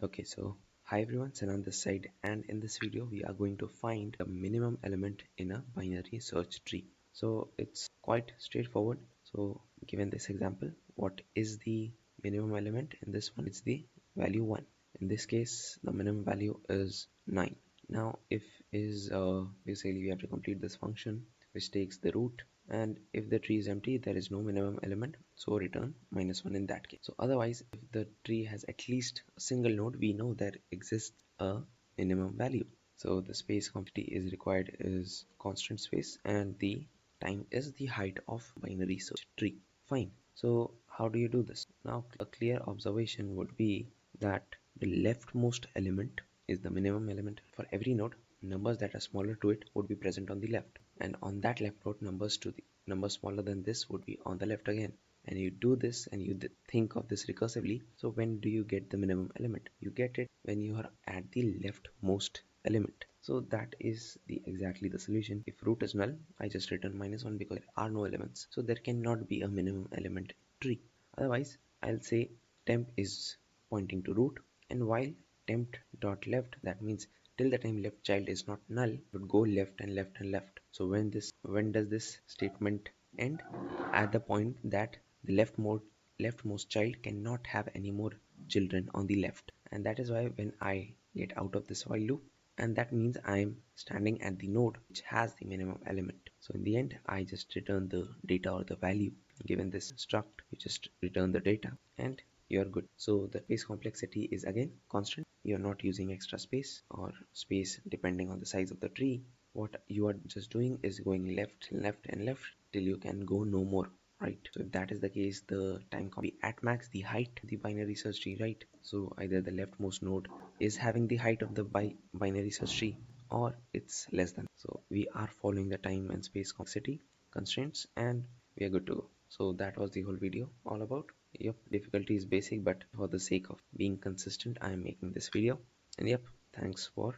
Okay, so hi everyone, Senan this side, and in this video we are going to find the minimum element in a binary search tree. So it's quite straightforward. So given this example, what is the minimum element? In this one, it's the value 1. In this case, the minimum value is 9. Now if is basically we have to complete this function which takes the root, and if the tree is empty there is no minimum element, so return -1 in that case. So otherwise, if the tree has at least a single node, we know there exists a minimum value. So the space complexity is required is constant space, and the time is the height of binary search tree. Fine. So how do you do this? Now a clear observation would be that the leftmost element is the minimum element. For every node, numbers that are smaller to it would be present on the left, and on that left node, numbers smaller than this would be on the left again. And you do this and you think of this recursively. So when do you get the minimum element? You get it when you are at the leftmost element. So that is exactly the solution. If root is null, I just return -1 because there are no elements, so there cannot be a minimum element tree. Otherwise, I'll say temp is pointing to root, and while temp dot left, that means till the time left child is not null, would go left and left and left. So when does this statement end? At the point that the leftmost child cannot have any more children on the left. And that is why when I get out of this while loop, and that means I'm standing at the node which has the minimum element. So in the end, I just return the data or the value. Given this struct, you just return the data and you're good. So the space complexity is again constant. You're not using extra space or space depending on the size of the tree. What you are just doing is going left, left and left till you can go no more, right? So if that is the case, the time can be at max the height of the binary search tree, right? So either the leftmost node is having the height of the binary search tree or it's less than. So we are following the time and space complexity constraints and we are good to go. So that was the whole video all about. Yep, difficulty is basic, but for the sake of being consistent, I am making this video. And yep, thanks for